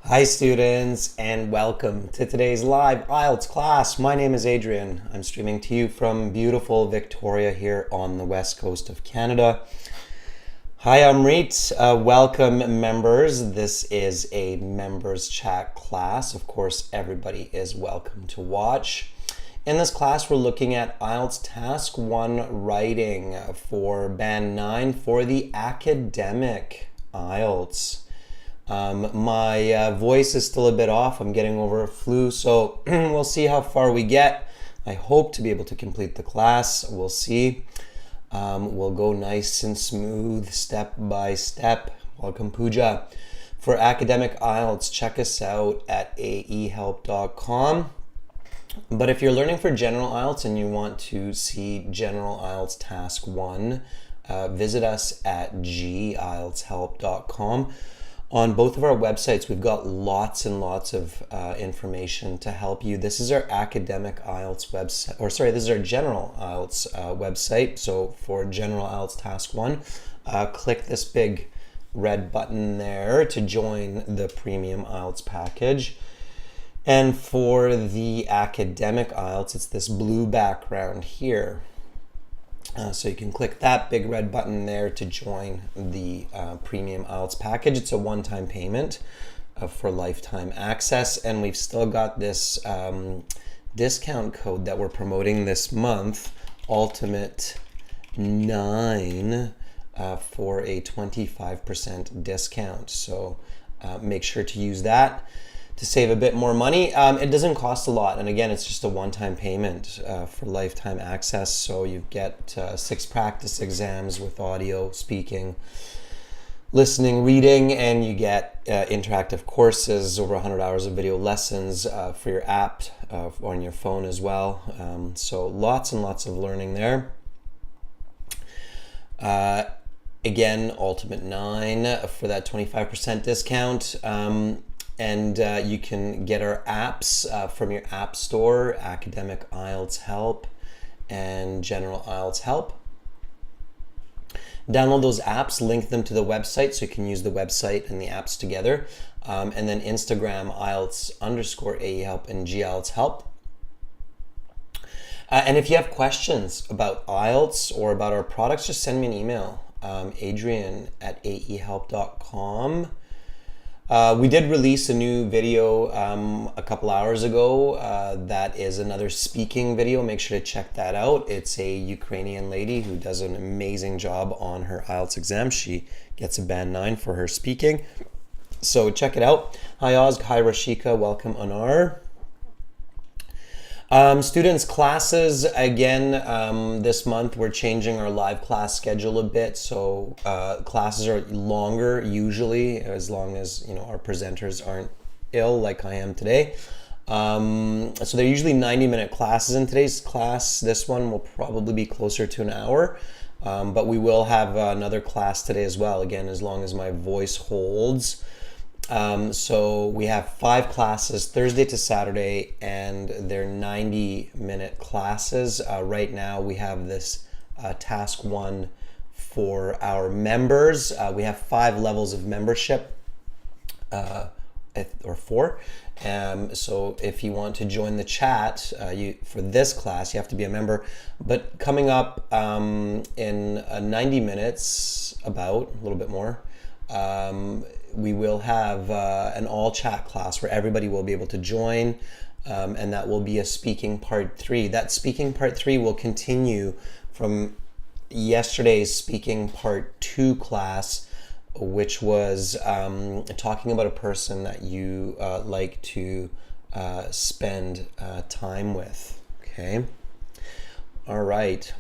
Hi students, and welcome to today's live IELTS class. My name is Adrian. I'm streaming to you from beautiful Victoria here on the west coast of Canada. Hi, I'm Reet. Welcome members. This is a members chat class. Of course, everybody is welcome to watch. In this class, we're looking at IELTS Task 1 Writing for Band 9 for the academic IELTS. My voice is still a bit off. I'm getting over a flu, so we'll see how far we get. I hope to be able to complete the class. We'll see. We'll go nice and smooth, step by step. Welcome, Pooja. For academic IELTS, check us out at aehelp.com. But if you're learning for general IELTS and you want to see general IELTS Task 1, visit us at gieltshelp.com. On both of our websites, we've got lots and lots of information to help you. This is our academic IELTS website, or sorry, this is our general IELTS website. So for general IELTS Task 1, click this big red button there to join the premium IELTS package. And for the academic IELTS, it's this blue background here. So you can click that big red button there to join the premium IELTS package. It's a one-time payment for lifetime access, and we've still got this discount code that we're promoting this month, Ultimate 9, for a 25% discount. So make sure to use that to save a bit more money. It doesn't cost a lot, and again, it's just a one-time payment for lifetime access. So you get 6 practice exams with audio, speaking, listening, reading, and you get interactive courses, over 100 hours of video lessons for your app on your phone as well. So lots and lots of learning there. Again, Ultimate 9 for that 25% discount. And you can get our apps from your app store, Academic IELTS Help and General IELTS Help. Download those apps, link them to the website so you can use the website and the apps together. And then Instagram IELTS_AEHelp and GIELTS Help. And if you have questions about IELTS or about our products, just send me an email, adrian@aehelp.com. We did release a new video a couple hours ago that is another speaking video. Make sure to check that out. It's a Ukrainian lady who does an amazing job on her IELTS exam. She gets a band 9 for her speaking. So check it out. Hi Oz, hi Rashika, welcome Anar. Students, classes, again, this month we're changing our live class schedule a bit, so classes are longer usually, as long as our presenters aren't ill like I am today. So they're usually 90-minute classes in today's class. This one will probably be closer to an hour, but we will have another class today as well, again, as long as my voice holds. So we have 5 classes Thursday to Saturday, and they're 90-minute classes. Right now we have this task 1 for our members. We have 5 levels of membership, or 4. So if you want to join the chat for this class, you have to be a member. But coming up in 90 minutes, about a little bit more, we will have an all chat class where everybody will be able to join, and that will be a speaking part 3. That speaking part 3 will continue from yesterday's speaking part 2 class, which was talking about a person that you like to spend time with. Okay. All right.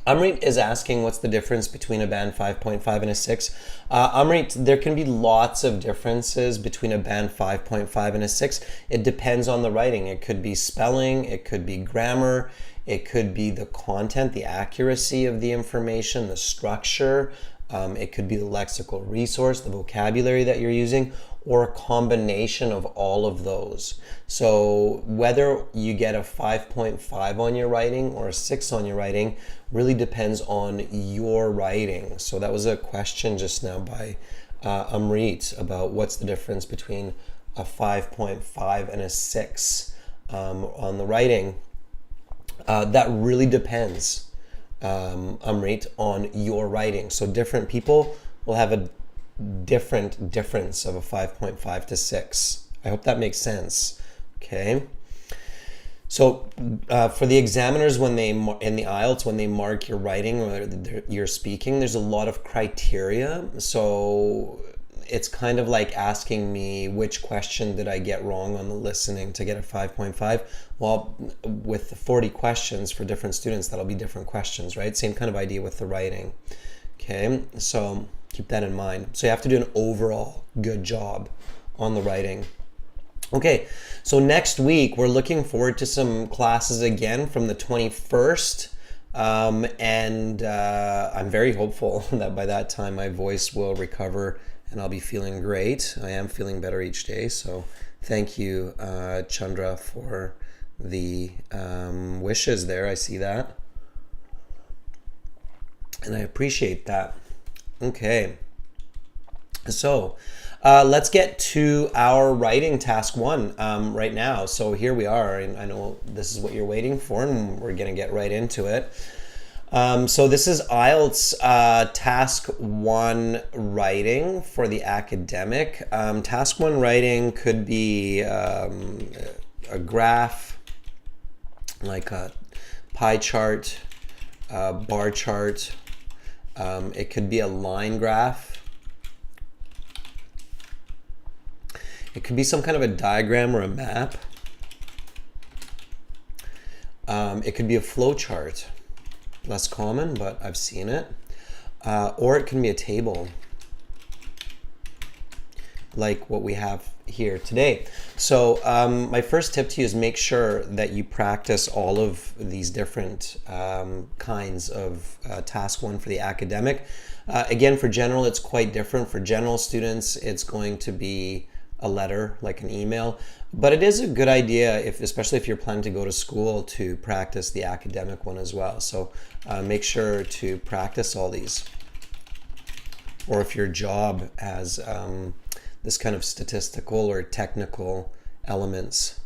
Amrit is asking what's the difference between a band 5.5 and a 6. Amrit, there can be lots of differences between a band 5.5 and a 6. It depends on the writing. It could be spelling, it could be grammar, it could be the content, the accuracy of the information, the structure. It could be the lexical resource, the vocabulary that you're using, or a combination of all of those. So whether you get a 5.5 on your writing or a 6 on your writing really depends on your writing. So that was a question just now by Amrit about what's the difference between a 5.5 and a 6 on the writing. That really depends, Amrit, on your writing. So different people will have a different difference of a 5.5 to 6. I hope that makes sense. Okay. So for the examiners, when they in the IELTS, when they mark your writing or your speaking, there's a lot of criteria. So it's kind of like asking me which question did I get wrong on the listening to get a 5.5. Well, with the 40 questions for different students, that'll be different questions, right? Same kind of idea with the writing. Okay, so keep that in mind. So you have to do an overall good job on the writing. Okay, so next week we're looking forward to some classes again from the 21st. And I'm very hopeful that by that time my voice will recover and I'll be feeling great. I am feeling better each day. So thank you, Chandra, for the wishes there. I see that. And I appreciate that. Okay. So let's get to our writing task 1 right now. So here we are, and I know this is what you're waiting for, and we're going to get right into it. So this is IELTS task 1 writing for the academic. Task 1 writing could be a graph, like a pie chart, a bar chart. It could be a line graph. It could be some kind of a diagram or a map. It could be a flow chart. Less common, but I've seen it. Or it can be a table, like what we have here today. So my first tip to you is make sure that you practice all of these different kinds of task 1 for the academic. Again, for general, it's quite different. For general students, it's going to be a letter, like an email. But it is a good idea, especially if you're planning to go to school, to practice the academic one as well. So make sure to practice all these. Or if your job has this kind of statistical or technical elements,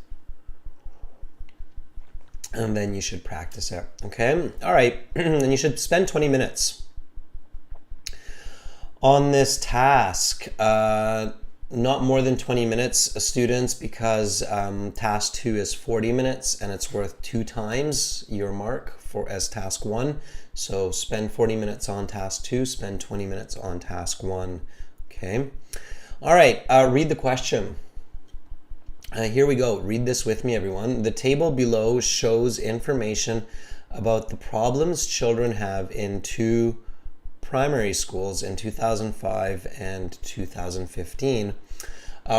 and then you should practice it. Okay? All right. And you should spend 20 minutes on this task. Not more than 20 minutes, students, because task 2 is 40 minutes and it's worth 2 times your mark as task 1. So spend 40 minutes on task 2, spend 20 minutes on task 1. Okay. All right. Read the question. Here we go. Read this with me, everyone. The table below shows information about the problems children have in 2 primary schools in 2005 and 2015.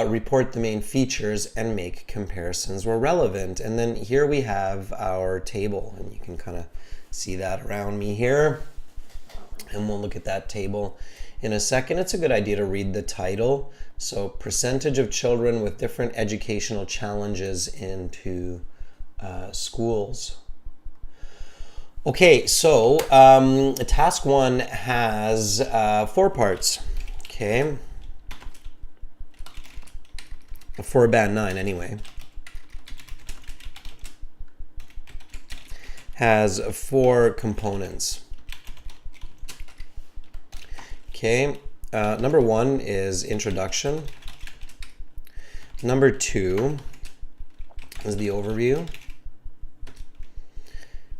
Report the main features and make comparisons where relevant. And then here we have our table, and you can kind of see that around me here. And we'll look at that table in a second. It's a good idea to read the title. So percentage of children with different educational challenges in 2 schools. Okay, so task 1 has 4 parts. Okay, for band 9 anyway. Has 4 components. Okay, number 1 is introduction. Number 2 is the overview.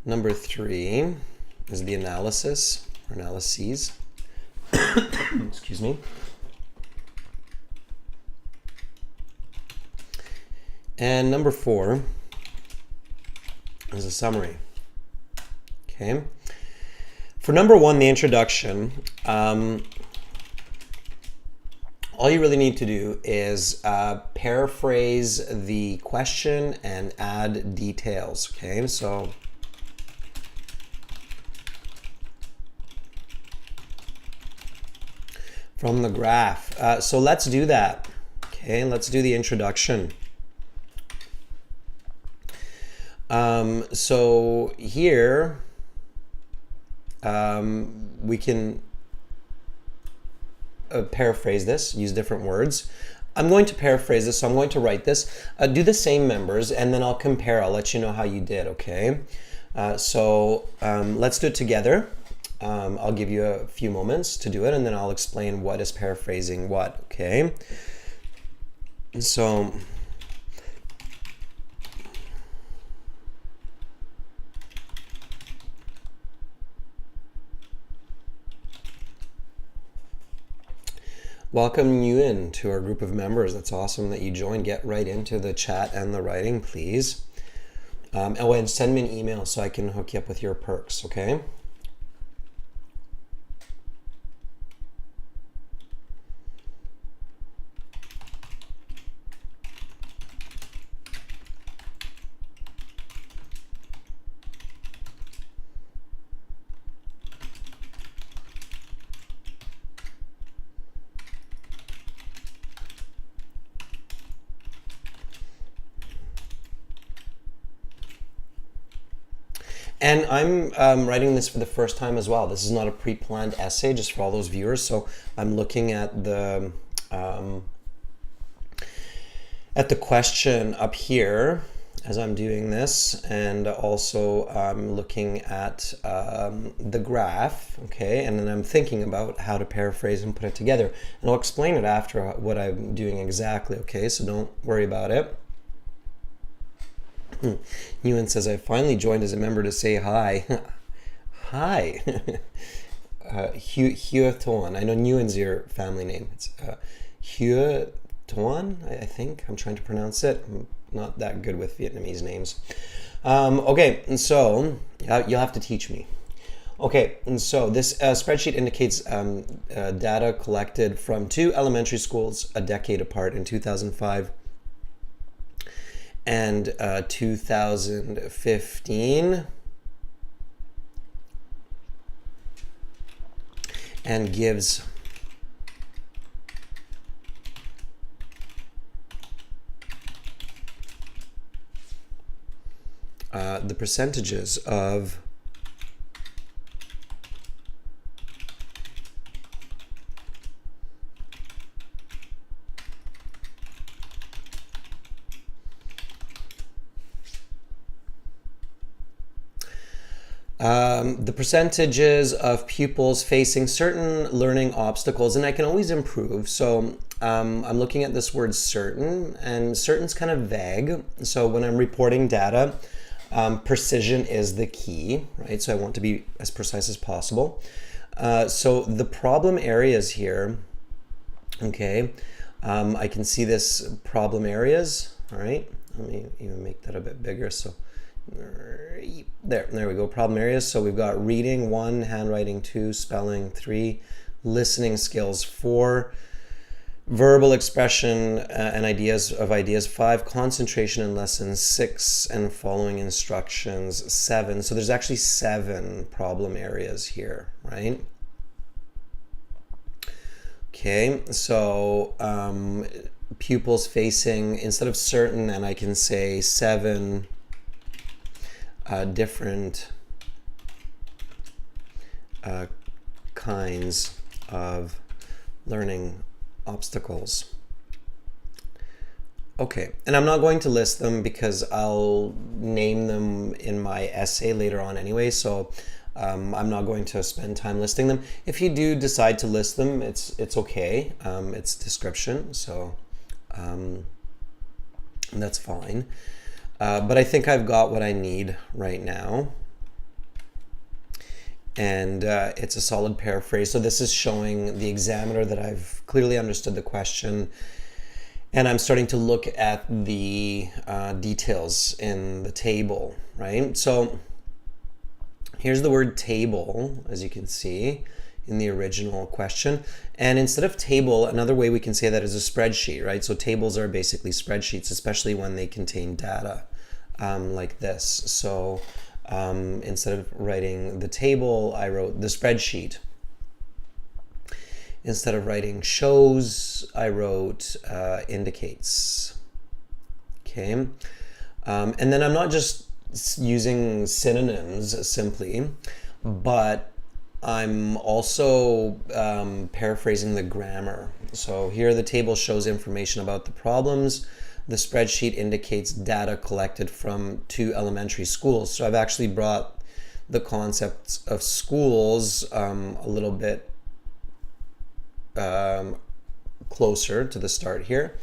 Number 3 is the analysis or analyses. Excuse me. And number 4 is a summary. Okay. For number 1, the introduction, all you really need to do is paraphrase the question and add details. Okay, so from the graph. So let's do that. Okay, let's do the introduction. So here we can paraphrase this, use different words. I'm going to paraphrase this, so I'm going to write this. Do the same members, and then I'll compare. I'll let you know how you did, okay? Let's do it together. I'll give you a few moments to do it, and then I'll explain what is paraphrasing what, okay? So, welcome you in to our group of members. That's awesome that you joined. Get right into the chat and the writing, please. And send me an email so I can hook you up with your perks, okay? And I'm writing this for the first time as well. This is not a pre-planned essay, just for all those viewers. So I'm looking at the question up here as I'm doing this, and also I'm looking at the graph, okay? And then I'm thinking about how to paraphrase and put it together. And I'll explain it after what I'm doing exactly, okay? So don't worry about it. Nguyen says, I finally joined as a member to say hi. Hi. Hue Tuan. I know Nguyen's your family name. It's Hue Tuan, I think. I'm trying to pronounce it. I'm not that good with Vietnamese names. Okay, and so you'll have to teach me. Okay, and so this spreadsheet indicates data collected from 2 elementary schools a decade apart in 2005 and 2015, and gives the percentages of pupils facing certain learning obstacles, and I can always improve. So I'm looking at this word certain, and certain's kind of vague. So when I'm reporting data, precision is the key, right? So I want to be as precise as possible. So the problem areas here, okay, I can see this problem areas, all right? Let me even make that a bit bigger. So there we go, problem areas. So we've got reading 1, handwriting 2, spelling 3, listening skills 4, verbal expression and ideas 5, concentration in lessons 6, and following instructions 7. So there's actually 7 problem areas here, right? Okay, so pupils facing, instead of certain, and I can say 7 different kinds of learning obstacles. Okay, and I'm not going to list them because I'll name them in my essay later on anyway, so I'm not going to spend time listing them. If you do decide to list them, it's okay. It's description, so that's fine. But I think I've got what I need right now. And it's a solid paraphrase. So this is showing the examiner that I've clearly understood the question. And I'm starting to look at the details in the table, right? So here's the word table, as you can see in the original question. And instead of table, another way we can say that is a spreadsheet, right? So tables are basically spreadsheets, especially when they contain data like this. So instead of writing the table, I wrote the spreadsheet. Instead of writing shows, I wrote indicates. Okay. And then I'm not just using synonyms simply, but I'm also paraphrasing the grammar. So here the table shows information about the problems. The spreadsheet indicates data collected from 2 elementary schools. So I've actually brought the concepts of schools a little bit closer to the start here.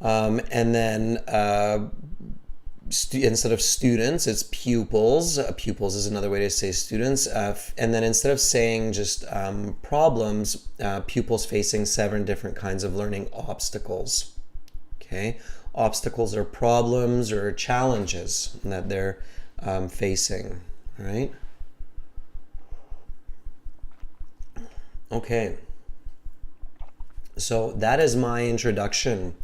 And then instead of students, it's pupils. Pupils is another way to say students. And then instead of saying just problems, pupils facing 7 different kinds of learning obstacles. Okay, obstacles are problems or challenges that they're facing. All right. Okay. So that is my introduction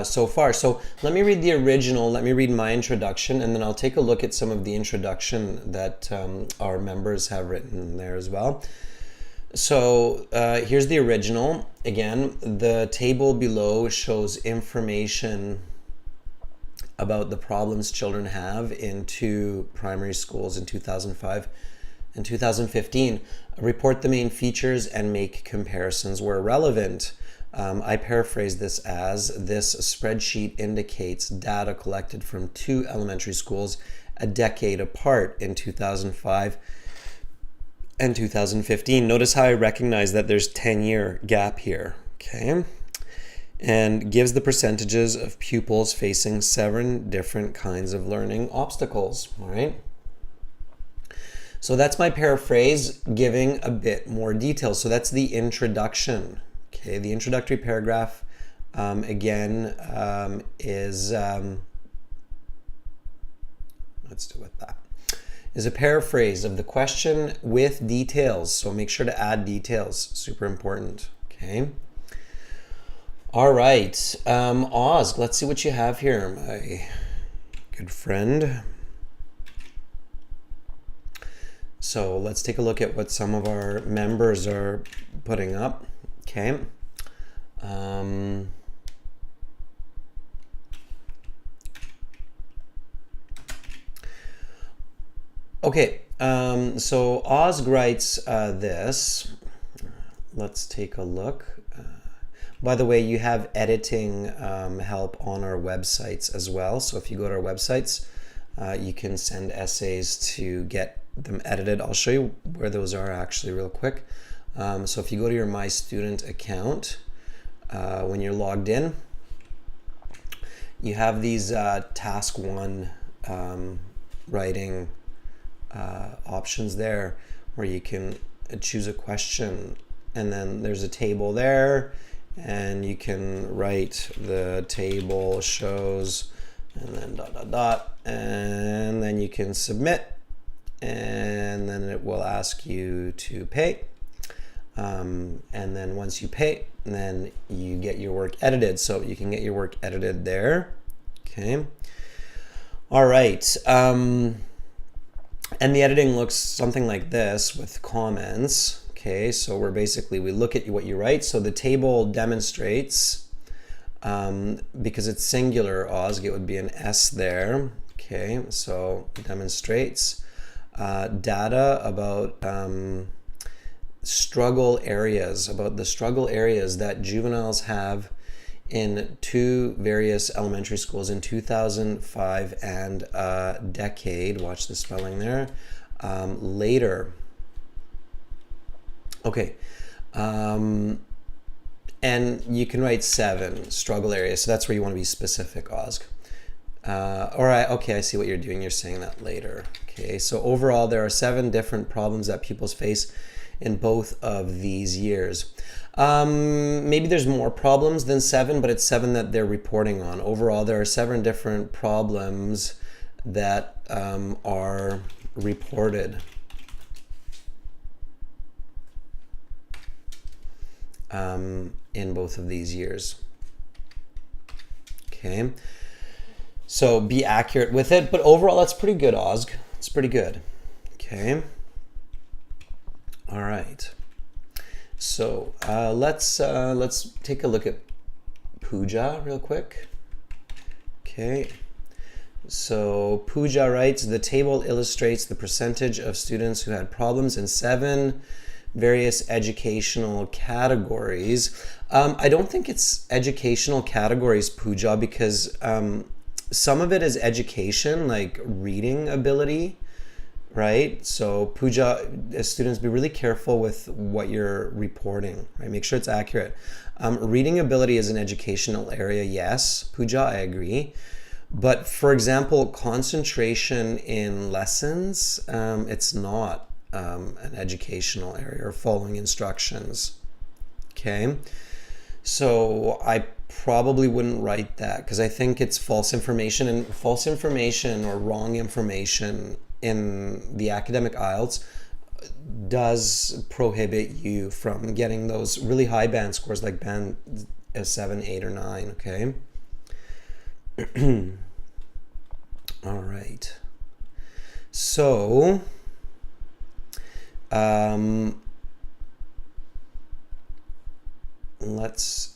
so far. So let me read the original, let me read my introduction, and then I'll take a look at some of the introduction that our members have written there as well. So here's the original. Again, the table below shows information about the problems children have in 2 primary schools in 2005 and 2015. Report the main features and make comparisons where relevant. I paraphrase this as, this spreadsheet indicates data collected from 2 elementary schools a decade apart in 2005 and 2015. Notice how I recognize that there's 10-year gap here, okay? And gives the percentages of pupils facing 7 different kinds of learning obstacles, all right? So that's my paraphrase, giving a bit more detail. So that's the introduction. Okay, the introductory paragraph, again, is, let's do with that, is a paraphrase of the question with details. So make sure to add details, super important, okay? All right, Oz, let's see what you have here, my good friend. So let's take a look at what some of our members are putting up. Okay. Okay. So Oz writes this. Let's take a look. By the way, you have editing help on our websites as well. So if you go to our websites, you can send essays to get them edited. I'll show you where those are actually real quick. So if you go to your My Student account, when you're logged in, you have these task 1 writing options there where you can choose a question, and then there's a table there, and you can write the table shows, and then ... and then you can submit, and then it will ask you to pay. And then once you pay, then you get your work edited. So you can get your work edited there. Okay. All right. And the editing looks something like this with comments. Okay. So we look at what you write. So the table demonstrates, because it's singular, Oz, it would be an S there. Okay. So demonstrates data about struggle areas, about the struggle areas that juveniles have in 2 various elementary schools in 2005 and a decade, watch the spelling there, later. Okay, and you can write 7 struggle areas, so that's where you want to be specific, Oz. All right, okay, I see what you're doing, you're saying that later. Okay, so overall there are 7 different problems that pupils face in both of these years. Maybe there's more problems than 7, but it's 7 that they're reporting on. Overall, there are 7 different problems that are reported. In both of these years. Okay, so be accurate with it, but overall that's pretty good, Oz. It's pretty good. Okay. All right. So let's take a look at Pooja real quick. Okay. So Pooja writes, the table illustrates the percentage of students who had problems in 7 various educational categories. I don't think it's educational categories, Pooja, because some of it is education, like reading ability, right? So Pooja, as students, be really careful with what you're reporting, right? Make sure it's accurate. Reading ability is an educational area, yes, Pooja, I agree. But for example, concentration in lessons, it's not an educational area, or following instructions. Okay, so I probably wouldn't write that because I think it's false information, and false information or wrong information in the academic IELTS does prohibit you from getting those really high band scores like band 7, 8, or 9. Okay. All right. So,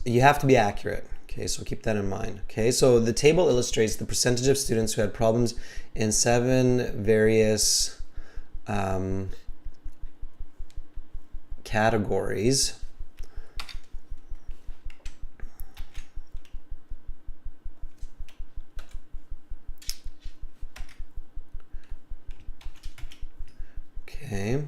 you have to be accurate. Okay, so keep that in mind. Okay, so the table illustrates the percentage of students who had problems in 7 various categories. Okay.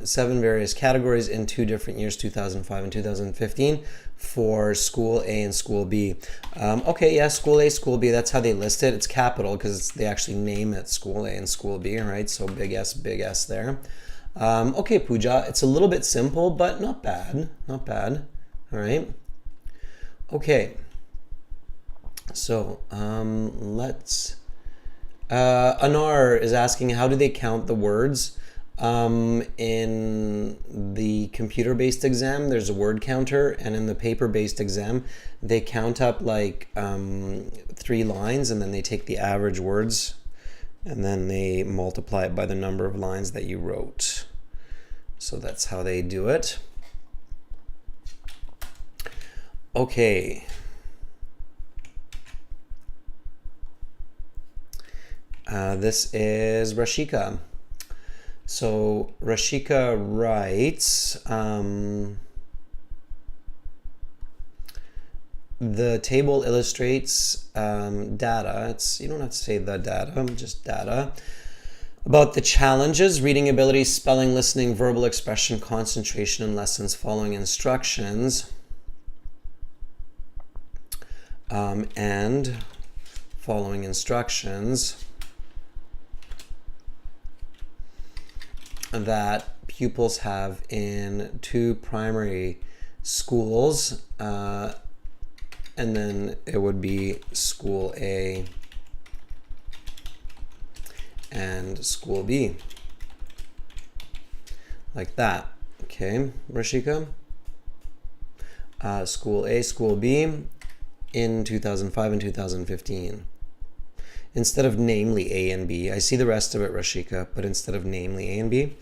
7 various categories in 2 different years, 2005 and 2015, for School A and School B. Okay, yeah, School A, School B, that's how they list it. It's capital because they actually name it School A and School B, right? So big S there. Okay, Pooja, it's a little bit simple, but not bad, not bad. All right. Okay. So let's... Anar is asking, how do they count the words? In the computer-based exam, there's a word counter, and in the paper-based exam, they count up like 3 lines, and then they take the average words, and then they multiply it by the number of lines that you wrote. So that's how they do it. Okay. This is Rashika. So Rashika writes, the table illustrates data. You don't have to say the data, just data. About the challenges, reading ability, spelling, listening, verbal expression, concentration in lessons, following instructions, and following instructions that pupils have in 2 primary schools, and then it would be School A and School B, like that. Okay, Rashika. School A, School B in 2005 and 2015. Instead of namely A and B, I see the rest of it, Rashika, but instead of namely A and B,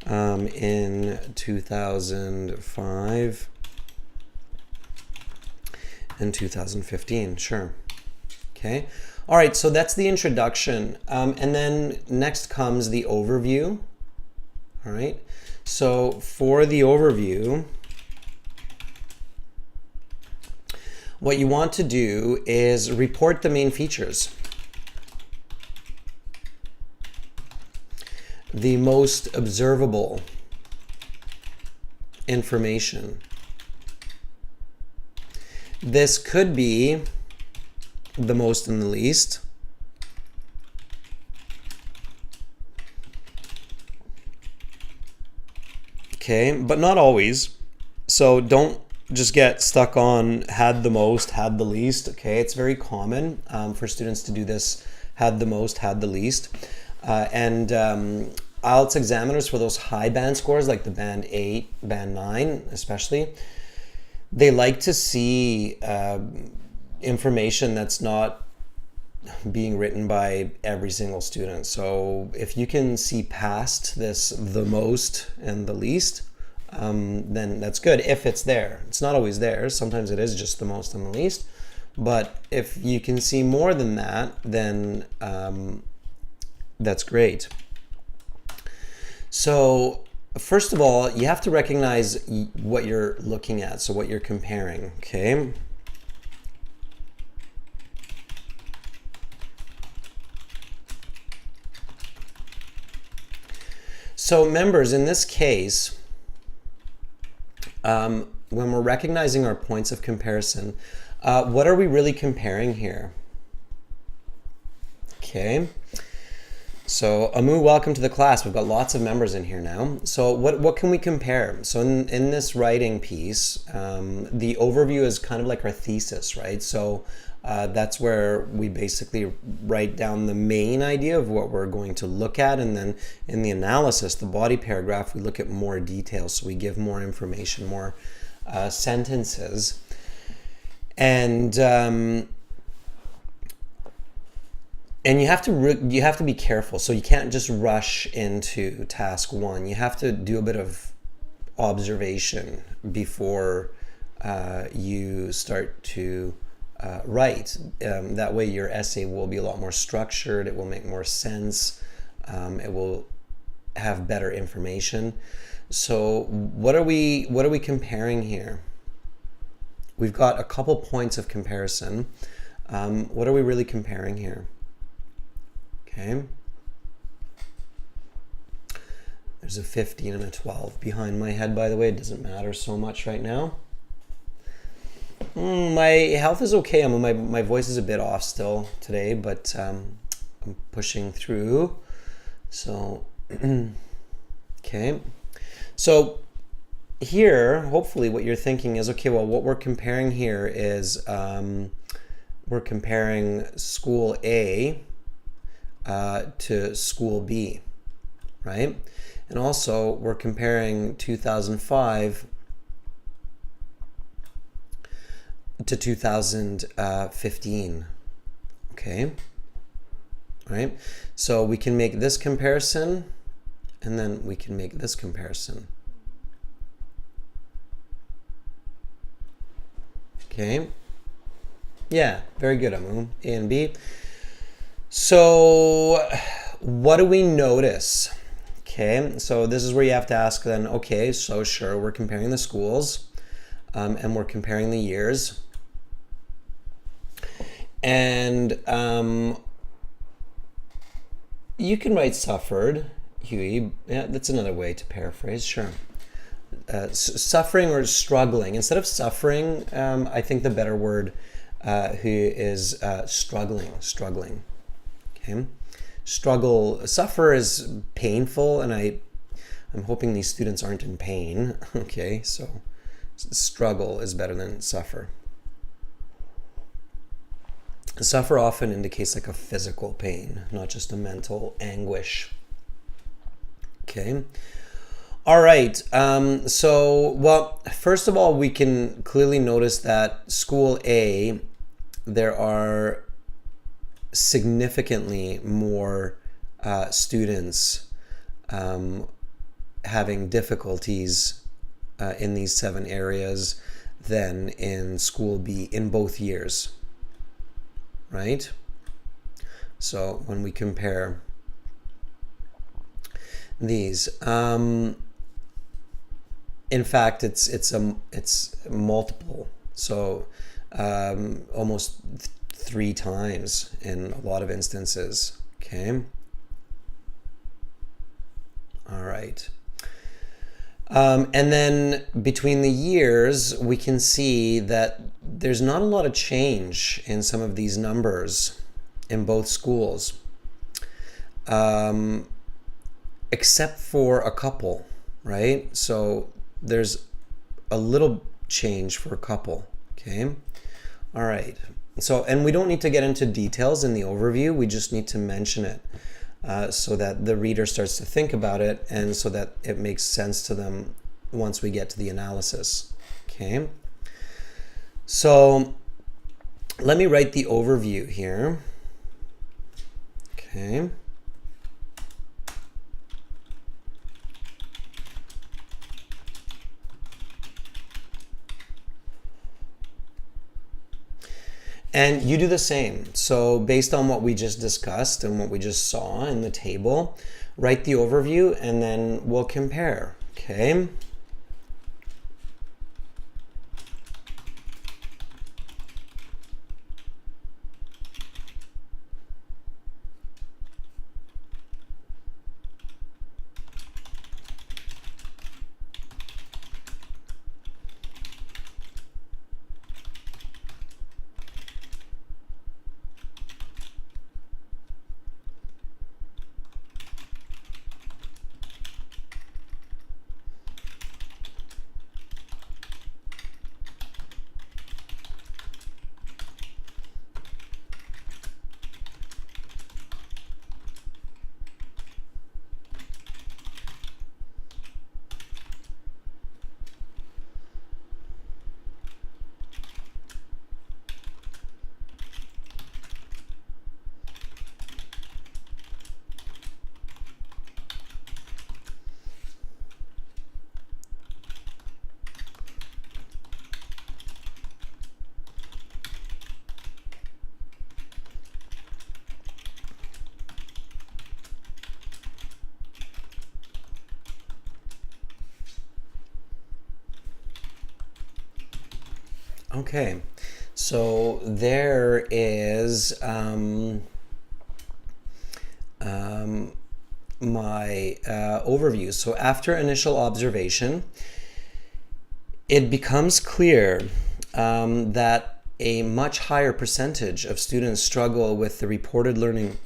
in 2005 and 2015, sure. Okay, all right, so that's the introduction. And then next comes the overview, all right? So for the overview, what you want to do is report the main features. The most observable information. This could be the most and the least. Okay, but not always. So don't just get stuck on had the most, had the least. Okay, it's very common for students to do this, had the most, had the least. And IELTS examiners for those high band scores, like the band 8, band 9 especially, they like to see information that's not being written by every single student. So if you can see past this, the most and the least, then that's good if it's there. It's not always there. Sometimes it is just the most and the least. But if you can see more than that, then that's great. So first of all, you have to recognize what you're looking at, so what you're comparing, okay? So members, in this case, when we're recognizing our points of comparison, what are we really comparing here? Okay. So Amu, welcome to the class. We've got lots of members in here now. So what can we compare? So in this writing piece, the overview is kind of like our thesis, right? So that's where we basically write down the main idea of what we're going to look at, and then in the analysis, the body paragraph, we look at more details. So we give more information, more sentences, and you have to be careful. So you can't just rush into task one. You have to do a bit of observation before you start to write. That way your essay will be a lot more structured. It will make more sense. It will have better information. So what are we comparing here? We've got a couple points of comparison. What are we really comparing here? Okay. There's a 15 and a 12 behind my head, by the way. It doesn't matter so much right now. My health is okay. My voice is a bit off still today, but I'm pushing through. So, okay. So here, hopefully what you're thinking is, okay, well, what we're comparing here is we're comparing school A to school B, right? And also we're comparing 2005 to 2015, okay? Right? So we can make this comparison, and then we can make this comparison. Okay? Yeah, very good, Amu. A and B. So what do we notice? Okay, so this is where you have to ask then, okay, so sure, we're comparing the schools and we're comparing the years. And you can write suffered, Huey. Yeah, that's another way to paraphrase, sure. Suffering or struggling. Instead of suffering, I think the better word who is struggling. Okay, suffer is painful, and I'm hoping these students aren't in pain. Okay, so struggle is better than suffer. Suffer often indicates like a physical pain, not just a mental anguish. Okay. All right. So, well, first of all, we can clearly notice that school A, there are significantly more students having difficulties in these 7 areas than in school B in both years, right? So when we compare these, in fact, it's multiple. So almost 3 times in a lot of instances. Okay. All right. And then between the years, we can see that there's not a lot of change in some of these numbers in both schools, except for a couple, right? So there's a little change for a couple. Okay. All right. So, and we don't need to get into details in the overview. We just need to mention it so that the reader starts to think about it, and so that it makes sense to them once we get to the analysis. Okay. So let me write the overview here. Okay. And you do the same. So based on what we just discussed and what we just saw in the table, write the overview and then we'll compare, okay? Okay, so there is my overview. So after initial observation, it becomes clear that a much higher percentage of students struggle with the reported learning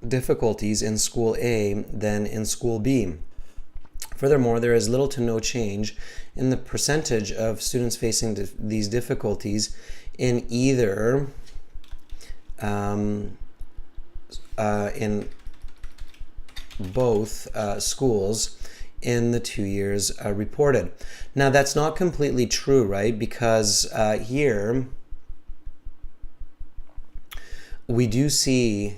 difficulties in School A than in School B. Furthermore, there is little to no change in the percentage of students facing these difficulties in either in both schools in the 2 years reported. Now that's not completely true, right? Because here we do see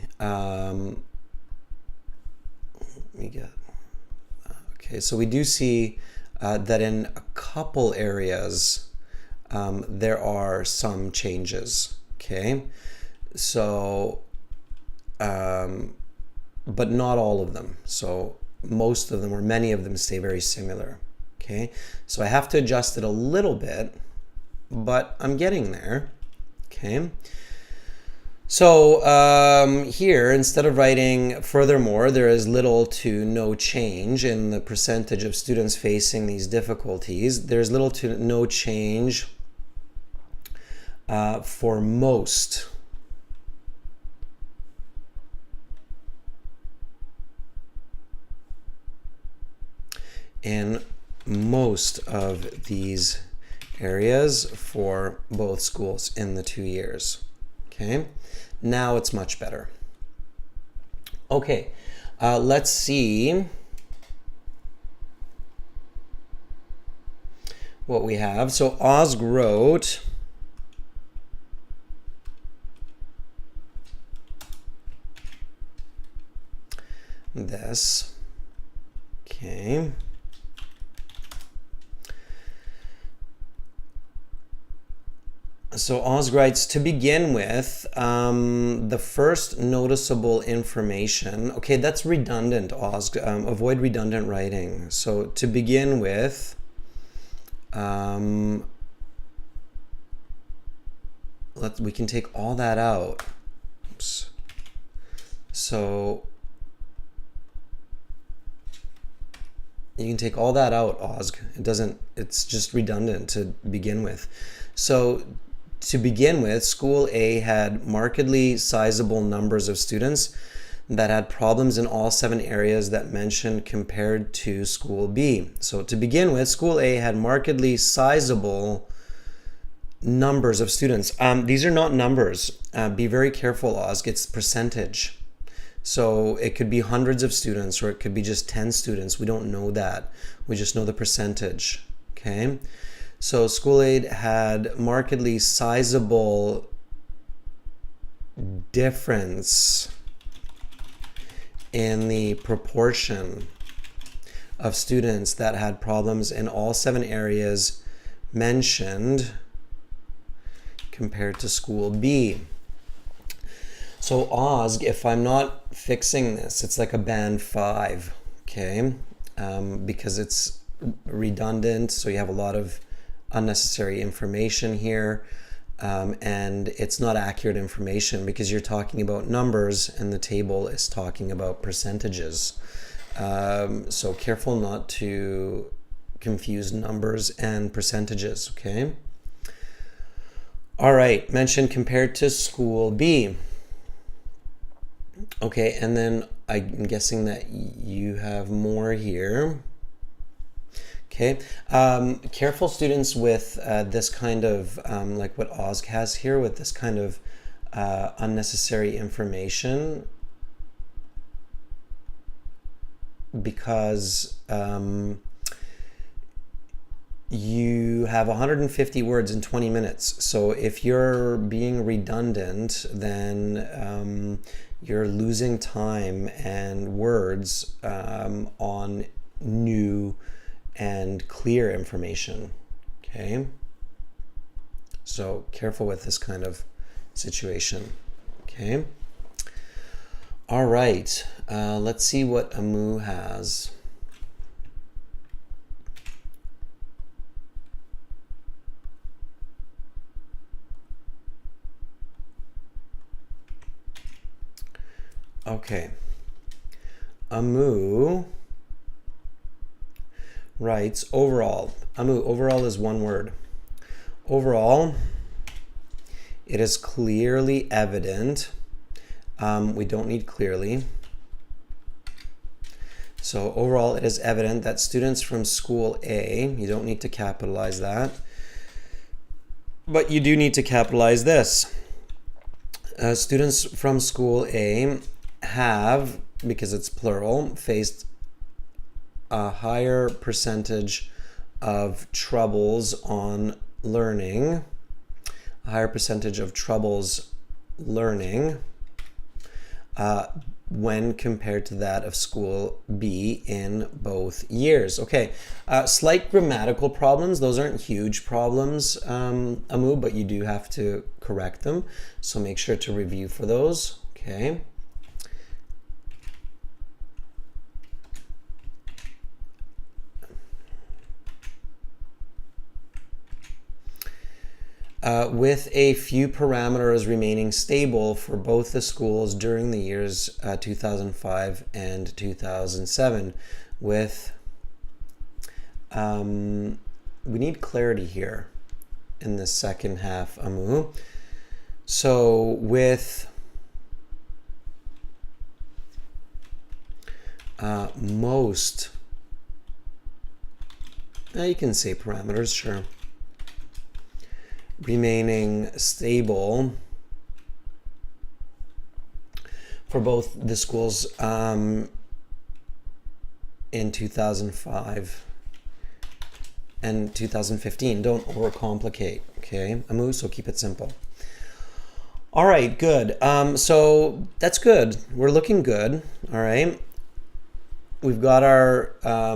so we do see that in a couple areas there are some changes, okay? So, but not all of them. So most of them or many of them stay very similar, okay? So I have to adjust it a little bit, but I'm getting there, okay? So here, instead of writing furthermore, there is little to no change in the percentage of students facing these difficulties. There's little to no change for most. In most of these areas for both schools in the 2 years. Okay, now it's much better. Okay, let's see what we have. So Osg wrote this. Okay. So Osg writes, to begin with, the first noticeable information, okay, that's redundant, Osg, avoid redundant writing. So to begin with, we can take all that out. Oops. So you can take all that out, Osg. It's just redundant to begin with. So to begin with, School A had markedly sizable numbers of students that had problems in all 7 areas that mentioned compared to School B. So to begin with, School A had markedly sizable numbers of students. These are not numbers. Be very careful, Osg. It's percentage. So it could be hundreds of students or it could be just 10 students. We don't know that. We just know the percentage. Okay. So School A had markedly sizable difference in the proportion of students that had problems in all 7 areas mentioned compared to school B. So OSG, if I'm not fixing this, it's like a band 5, okay? Because it's redundant, so you have a lot of unnecessary information here, and it's not accurate information because you're talking about numbers and the table is talking about percentages. So careful not to confuse numbers and percentages, okay? All right, mentioned compared to school B. Okay, and then I'm guessing that you have more here. Okay, careful students with this kind of, like what OSG has here, with this kind of unnecessary information, because you have 150 words in 20 minutes. So if you're being redundant, then you're losing time and words on new and clear information, okay? So careful with this kind of situation, okay? All right, let's see what Amu has. Okay, Amu writes overall. Amu, overall is one word. Overall, it is clearly evident. We don't need clearly. So overall, it is evident that students from school A, you don't need to capitalize that, but you do need to capitalize this. Students from school A have, because it's plural, faced a higher percentage of troubles on learning, when compared to that of school B in both years. Okay, slight grammatical problems. Those aren't huge problems, Amu, but you do have to correct them. So make sure to review for those, okay? With a few parameters remaining stable for both the schools during the years 2005 and 2007. With, we need clarity here in the second half, Amu. So with most, you can say parameters, sure, remaining stable for both the schools in 2005 and 2015. Don't overcomplicate, okay, Amu, so keep it simple. All right, good. So that's good. We're looking good, all right? We've got our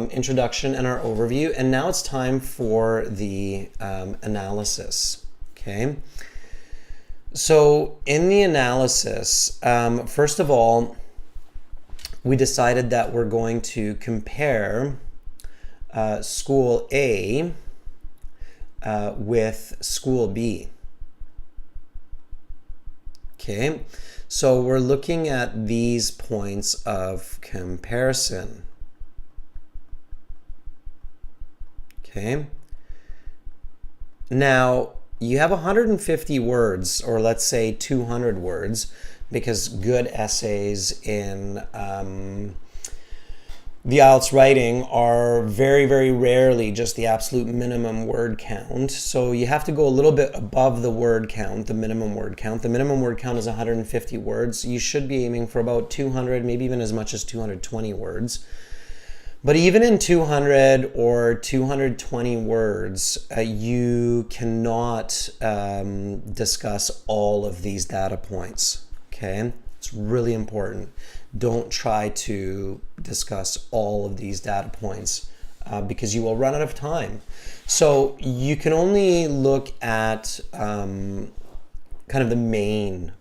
introduction and our overview, and now it's time for the analysis. Okay, so in the analysis, first of all, we decided that we're going to compare school A with school B. Okay, so we're looking at these points of comparison. Okay, now you have 150 words, or let's say 200 words, because good essays in the IELTS writing are very, very rarely just the absolute minimum word count. So you have to go a little bit above the word count, the minimum word count. The minimum word count is 150 words. You should be aiming for about 200, maybe even as much as 220 words. But even in 200 or 220 words, you cannot discuss all of these data points, okay? It's really important. Don't try to discuss all of these data points because you will run out of time. So you can only look at kind of the main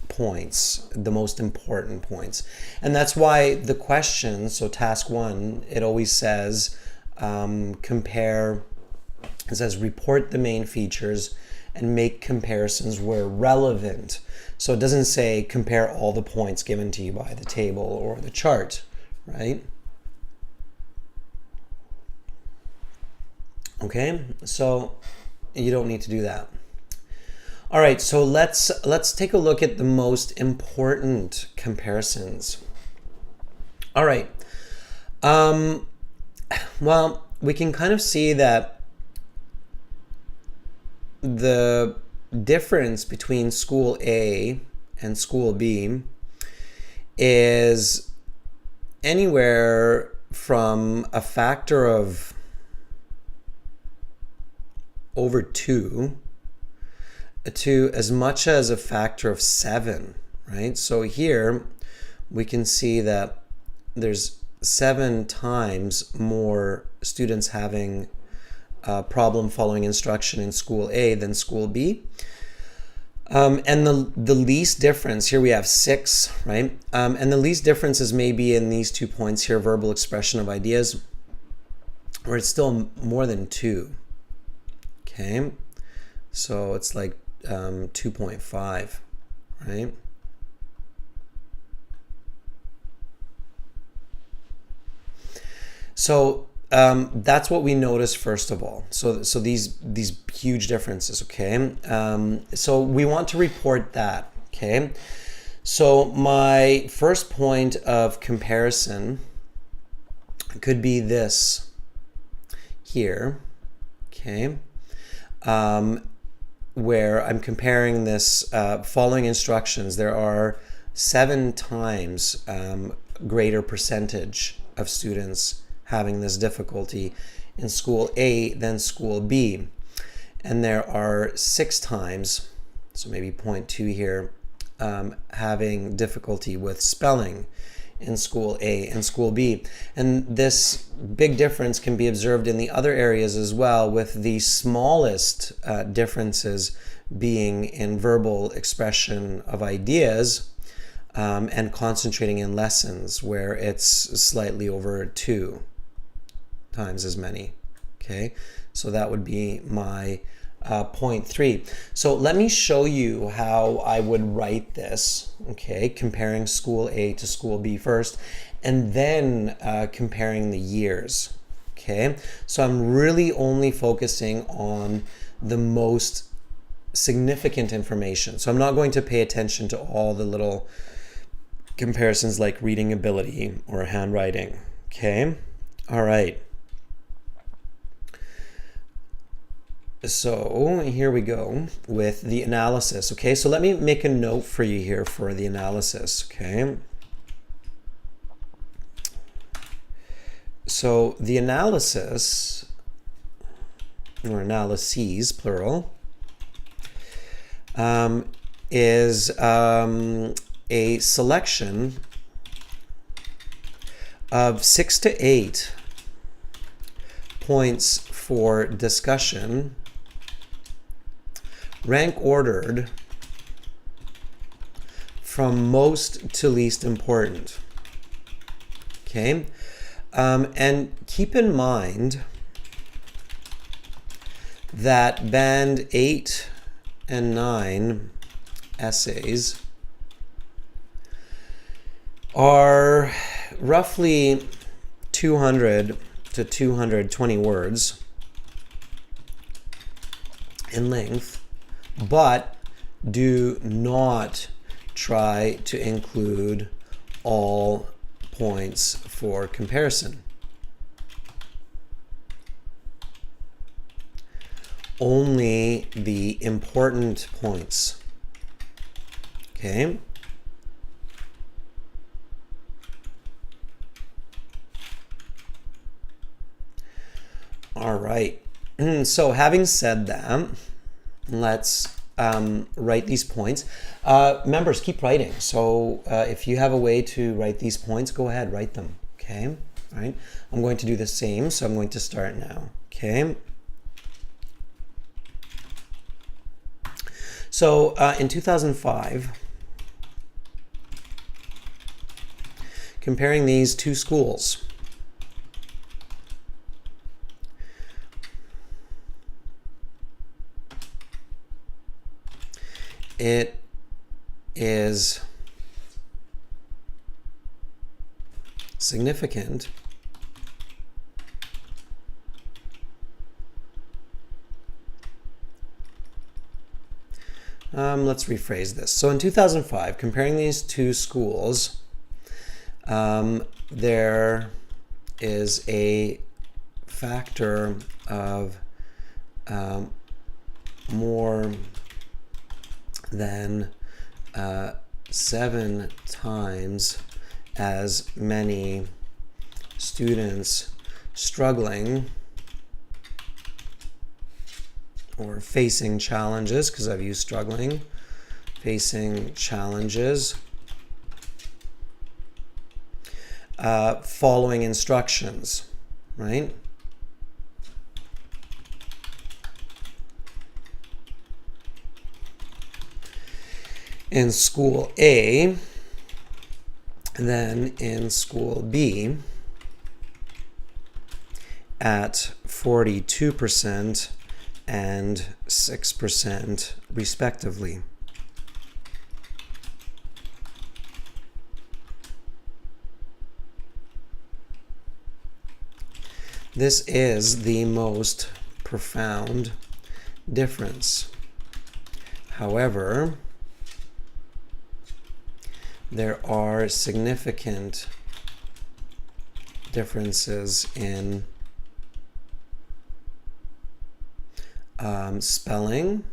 points, the most important points. And that's why the question, so task 1, it always says compare, it says report the main features and make comparisons where relevant. So it doesn't say compare all the points given to you by the table or the chart, right? Okay, so you don't need to do that. All right, so let's take a look at the most important comparisons. All right, well, we can kind of see that the difference between school A and school B is anywhere from a factor of over 2 to as much as a factor of 7, right? So here we can see that there's 7 times more students having a problem following instruction in school A than school B. And the least difference, here we have 6, right? And the least difference is maybe in these 2 points here, verbal expression of ideas, where it's still more than 2. Okay, so it's like 2.5, right? So that's what we notice first of all. So these huge differences, okay? So we want to report that, okay? So my first point of comparison could be this here, okay? Where I'm comparing this following instructions. There are 7 times greater percentage of students having this difficulty in school A than school B. And there are 6 times, so maybe 0.2 here, having difficulty with spelling in school A and school B. And this big difference can be observed in the other areas as well, with the smallest differences being in verbal expression of ideas and concentrating in lessons, where it's slightly over 2 times as many. Okay, so that would be my point 3. So let me show you how I would write this, okay, comparing school A to school B first, and then comparing the years, okay? So I'm really only focusing on the most significant information. So I'm not going to pay attention to all the little comparisons like reading ability or handwriting, okay? All right. So here we go with the analysis. Okay, so let me make a note for you here for the analysis. Okay, so the analysis, or analyses plural, is a selection of 6 to 8 points for discussion, rank ordered from most to least important. Okay, and keep in mind that band 8 and 9 essays are roughly 200 to 220 words in length, but do not try to include all points for comparison. Only the important points. Okay? All right. So having said that, let's write these points. Members, keep writing. So if you have a way to write these points, go ahead, write them. Okay? All right. I'm going to do the same, so I'm going to start now. Okay? So in 2005, comparing these two schools, it is significant let's rephrase this. So in 2005, comparing these two schools, there is a factor of more than 7 times as many students struggling or facing challenges, because I've used struggling, facing challenges, following instructions, right? In school A than in school B at 42% and 6% respectively. This is the most profound difference. However, there are significant differences in spelling,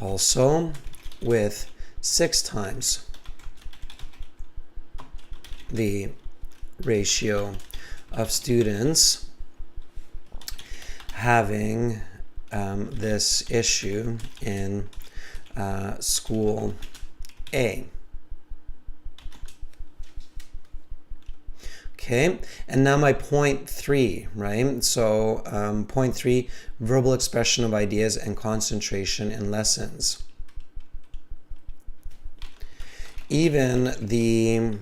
also with 6 times the ratio of students having this issue in school A. Okay, and now my point 3, right? So point 3, verbal expression of ideas and concentration in lessons. Even the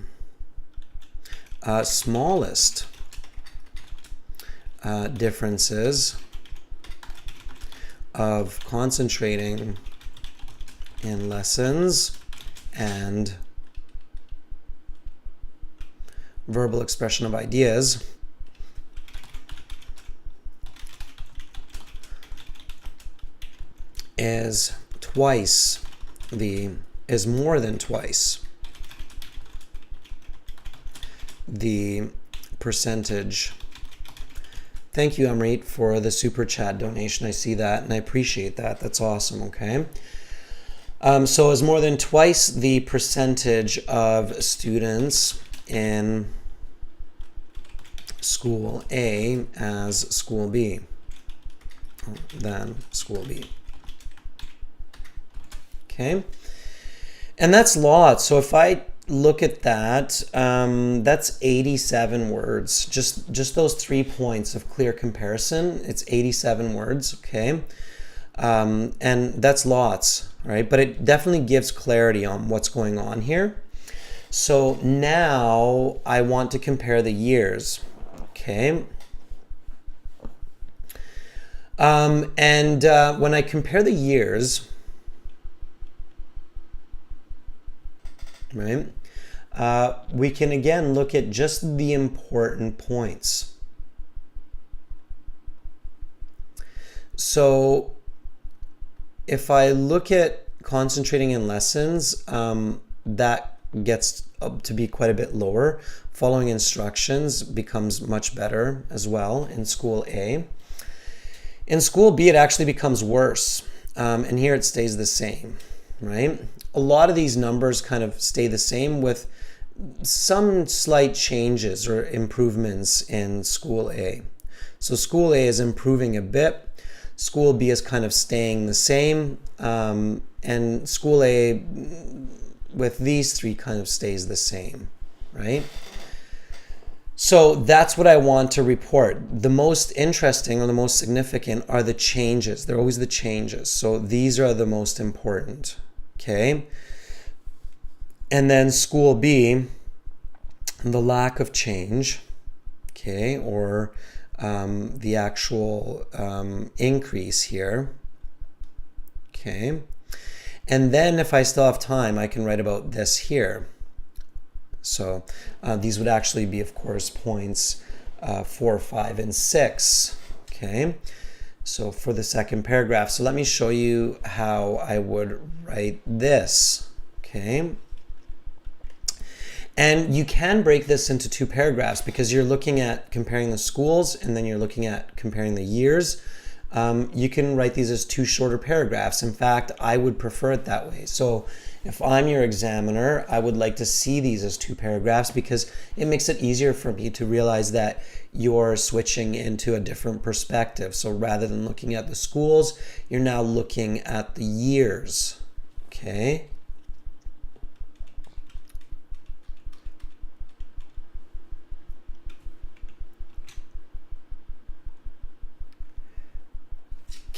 smallest differences of concentrating in lessons and verbal expression of ideas is more than twice the percentage. Thank you, Amrit, for the super chat donation. I see that and I appreciate that. That's awesome. Okay. So it's more than twice the percentage of students in school A as school B than school B. Okay. And that's lots. So if I look at that, that's 87 words. Just those 3 points of clear comparison, it's 87 words, okay? And that's lots, right? But it definitely gives clarity on what's going on here. So now I want to compare the years, okay? When I compare the years, right, we can again look at just the important points. So if I look at concentrating in lessons, that gets up to be quite a bit lower. Following instructions becomes much better as well in school A. In school B, it actually becomes worse. And here it stays the same, right? A lot of these numbers kind of stay the same with some slight changes or improvements in school A. So school A is improving a bit. School B is kind of staying the same. And school A with these 3 kind of stays the same, right? So that's what I want to report. The most interesting or the most significant are the changes. They're always the changes. So these are the most important. Okay. And then school B, the lack of change. Okay. Or the actual increase here. Okay. And then if I still have time, I can write about this here. So these would actually be, of course, points 4, 5, and 6. Okay, so for the second paragraph. So let me show you how I would write this. Okay, and you can break this into 2 paragraphs because you're looking at comparing the schools and then you're looking at comparing the years. You can write these as 2 shorter paragraphs. In fact, I would prefer it that way. So if I'm your examiner, I would like to see these as 2 paragraphs because it makes it easier for me to realize that you're switching into a different perspective. So rather than looking at the schools, you're now looking at the years. Okay.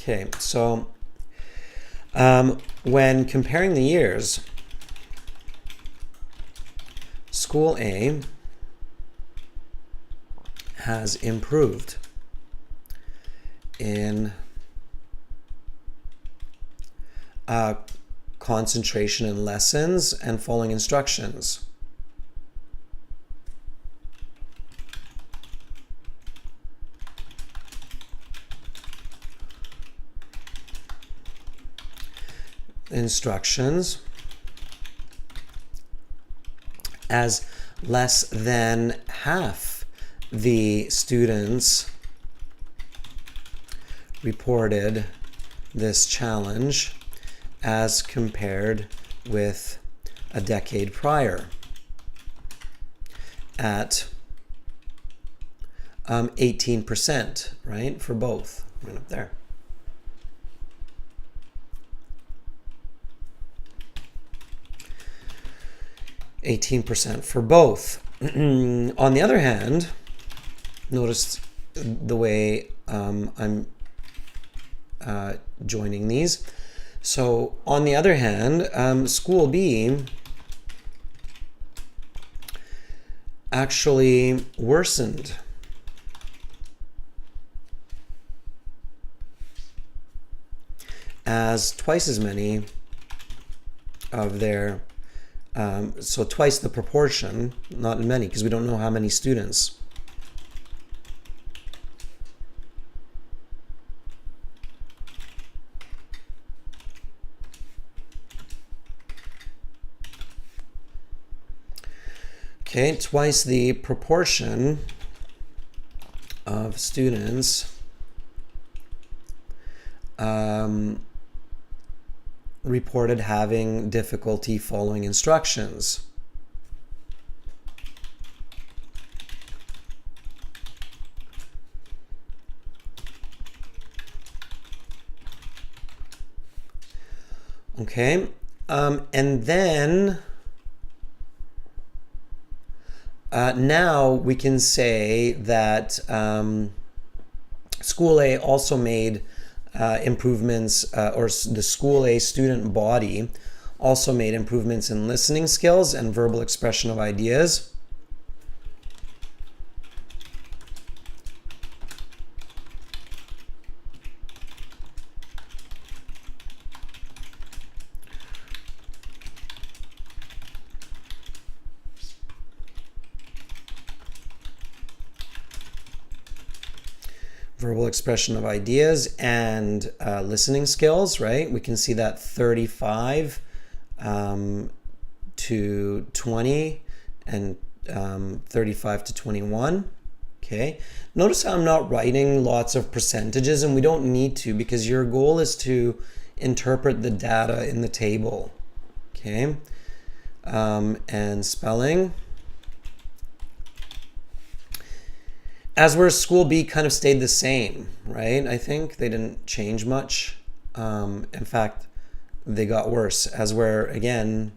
Okay, so when comparing the years, School A has improved in concentration in lessons and following instructions. Instructions as less than half the students reported this challenge as compared with a decade prior at 18%, right, for both. Right up there. %, for both. On the other hand, notice the way I'm joining these. So on the other hand, School B actually worsened as twice as many of their so twice the proportion, not many, because we don't know how many students. Okay, twice the proportion of students reported having difficulty following instructions. Okay, and then now we can say that School A also made improvements, or the School A student body also made improvements in listening skills and verbal expression of ideas. Verbal expression of ideas and listening skills, right? We can see that 35 to 20 and 35 to 21. Okay. Notice how I'm not writing lots of percentages, and we don't need to, because your goal is to interpret the data in the table. Okay. And spelling. As where School B kind of stayed the same, right? I think they didn't change much. In fact, they got worse. As where, again,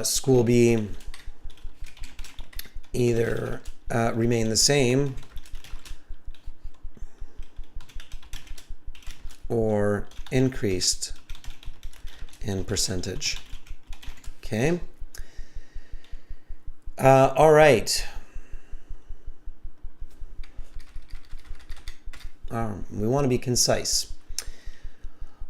School B either remain the same or increased in percentage. Okay. All right. We want to be concise.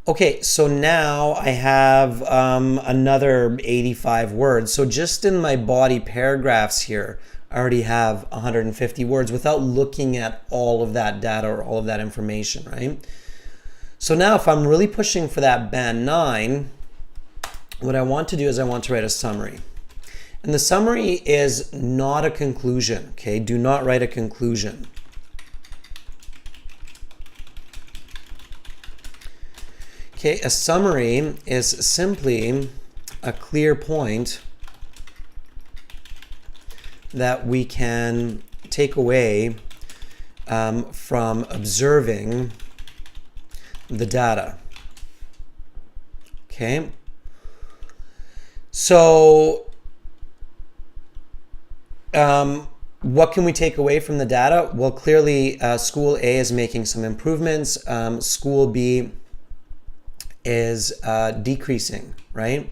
Okay, so now I have another 85 words. So just in my body paragraphs here, I already have 150 words without looking at all of that data or all of that information, right? So now if I'm really pushing for that band 9, what I want to do is I want to write a summary. And the summary is not a conclusion, okay? Do not write a conclusion. Okay, a summary is simply a clear point that we can take away from observing the data. Okay, so what can we take away from the data? Well, clearly School A is making some improvements. School B is decreasing, right?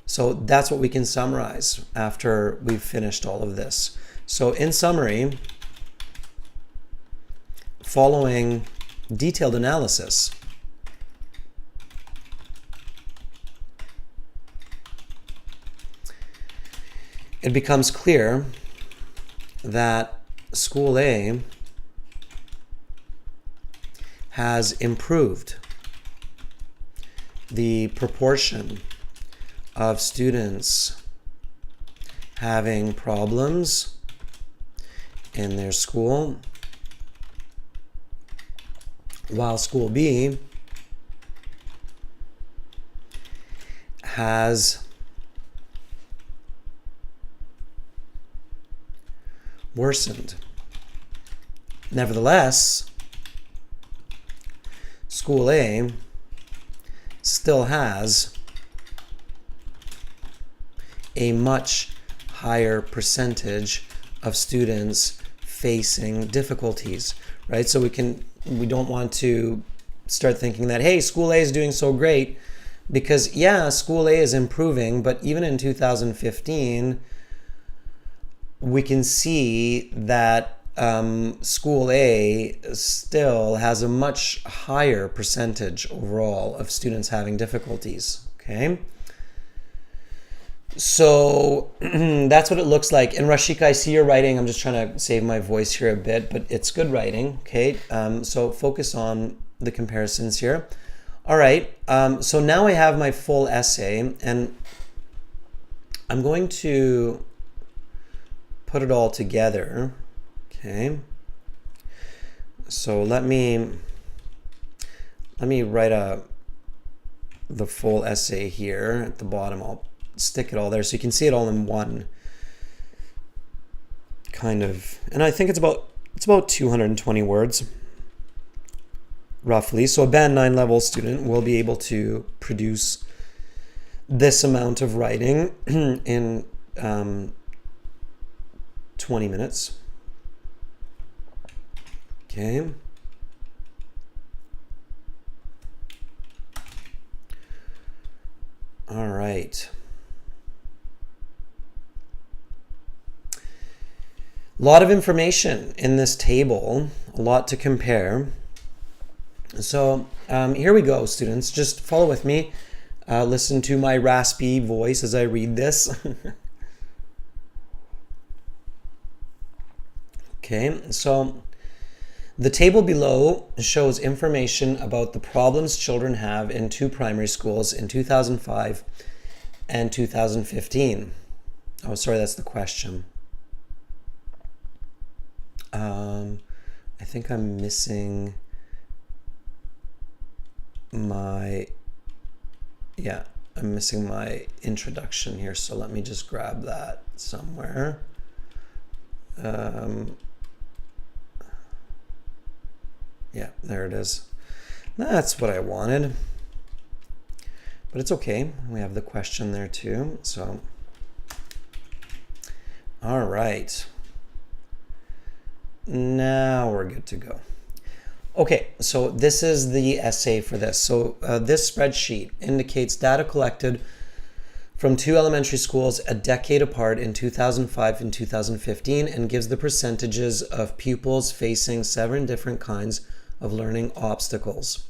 So that's what we can summarize after we've finished all of this. So in summary, following detailed analysis, it becomes clear that School A has improved the proportion of students having problems in their school, while School B has worsened. Nevertheless, School A still has a much higher percentage of students facing difficulties, right? So we don't want to start thinking that, hey, School A is doing so great, because yeah, School A is improving, but even in 2015, we can see that School A still has a much higher percentage overall of students having difficulties, okay? So that's what it looks like. And Rashika, I see your writing. I'm just trying to save my voice here a bit, but it's good writing, okay? So focus on the comparisons here. All right, so now I have my full essay, and I'm going to put it all together. Okay, so let me write the full essay here at the bottom. I'll stick it all there so you can see it all in one kind of, and I think it's about 220 words roughly. So a band 9 level student will be able to produce this amount of writing in 20 minutes. Okay. All right. A lot of information in this table, a lot to compare. So here we go, students. Just follow with me. Listen to my raspy voice as I read this. Okay, so the table below shows information about the problems children have in 2 primary schools in 2005 and 2015. Oh, sorry, that's the question. I think I'm missing my introduction here, so let me just grab that somewhere. Yeah, there it is. That's what I wanted, but it's okay. We have the question there too. So All right. Now we're good to go. Okay, so this is the essay for this. So this spreadsheet indicates data collected from two elementary schools a decade apart in 2005 and 2015 and gives the percentages of pupils facing 7 different kinds of learning obstacles.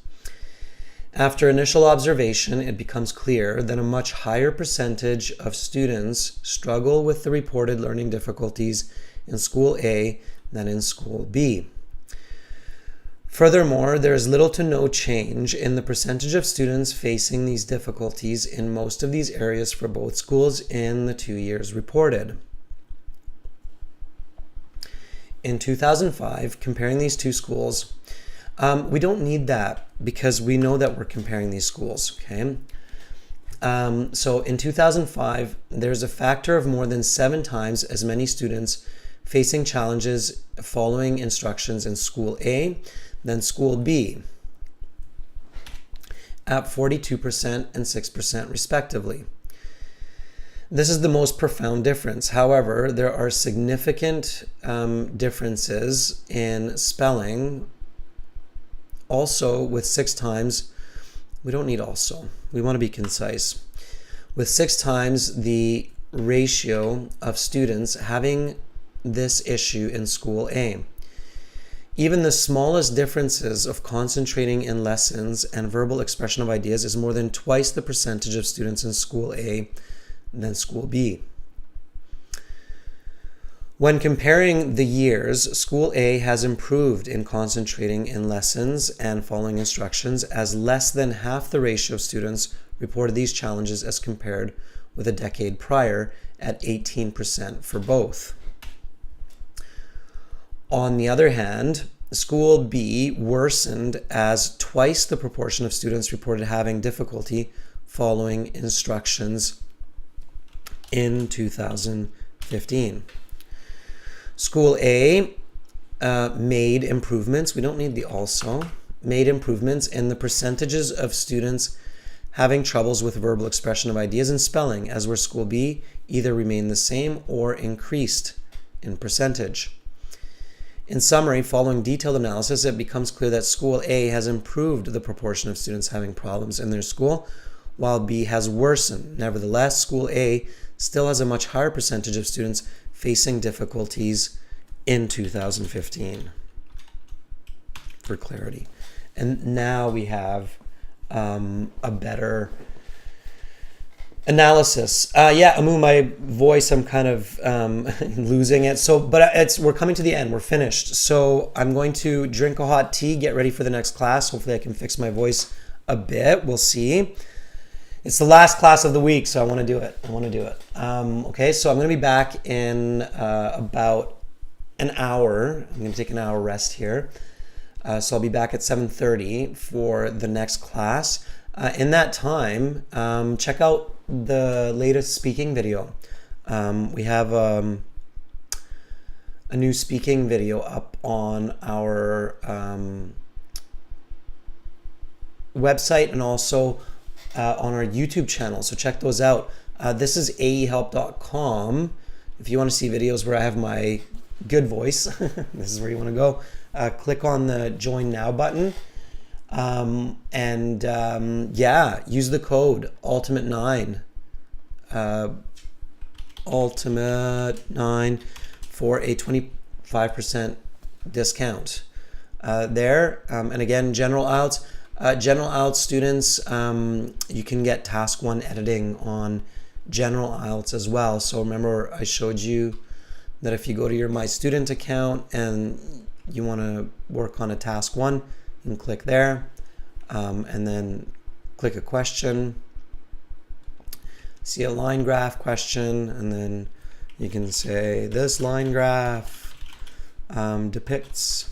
After initial observation, it becomes clear that a much higher percentage of students struggle with the reported learning difficulties in School A than in School B. Furthermore, there is little to no change in the percentage of students facing these difficulties in most of these areas for both schools in the 2 years reported. In 2005, comparing these two schools, we don't need that because we know that we're comparing these schools, okay? So in 2005, there's a factor of more than 7 times as many students facing challenges following instructions in School A than School B, at 42% and 6% respectively. This is the most profound difference. However, there are significant differences in spelling. Also, with 6 times, we don't need also. We want to be concise. With 6 times the ratio of students having this issue in School A. Even the smallest differences of concentrating in lessons and verbal expression of ideas is more than twice the percentage of students in School A than School B. When comparing the years, School A has improved in concentrating in lessons and following instructions, as less than half the ratio of students reported these challenges as compared with a decade prior at 18% for both. On the other hand, School B worsened as twice the proportion of students reported having difficulty following instructions in 2015. School A made improvements. We don't need the also. Made improvements in the percentages of students having troubles with verbal expression of ideas and spelling, as where School B either remained the same or increased in percentage. In summary, following detailed analysis, it becomes clear that School A has improved the proportion of students having problems in their school, while B has worsened. Nevertheless, School A still has a much higher percentage of students facing difficulties in 2015, for clarity. And now we have a better analysis. Amu, my voice, I'm kind of losing it. So, but we're coming to the end. We're finished. So I'm going to drink a hot tea, get ready for the next class. Hopefully I can fix my voice a bit. We'll see. It's the last class of the week, so I want to do it. Okay, so I'm going to be back in about an hour. I'm going to take an hour rest here. So I'll be back at 7:30 for the next class. In that time, check out the latest speaking video. We have a new speaking video up on our website and also on our YouTube channel. So check those out. This is aehelp.com. If you want to see videos where I have my good voice, this is where you want to go. Click on the Join Now button. Use the code Ultimate9 Ultimate9 for a 25% discount there. And again, General IELTS. General IELTS students, you can get Task 1 editing on General IELTS as well. So remember, I showed you that if you go to your My Student account and you want to work on a Task 1, you can click there and then click a question, see a line graph question, and then you can say this line graph depicts,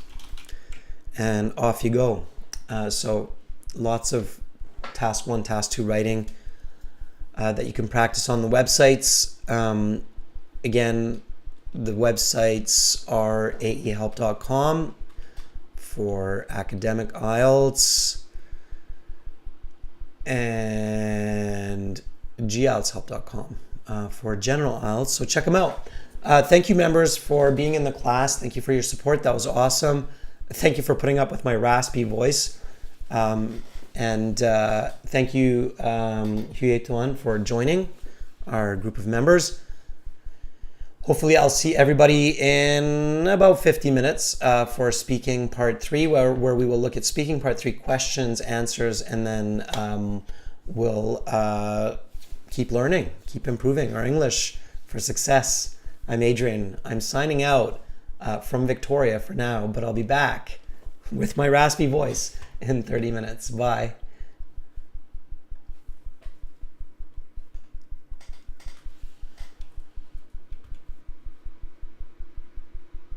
and off you go. So lots of Task 1, Task 2 writing that you can practice on the websites. Again, the websites are aehelp.com for academic IELTS and gieltshelp.com for general IELTS. So check them out. Thank you, members, for being in the class. Thank you for your support. That was awesome. Thank you for putting up with my raspy voice. And thank you, Huyetuan, for joining our group of members. Hopefully I'll see everybody in about 50 minutes for speaking part 3, where we will look at speaking part 3 questions, answers, and then we'll keep learning, keep improving our English for success. I'm Adrian. I'm signing out from Victoria for now, but I'll be back with my raspy voice in 30 minutes. Bye.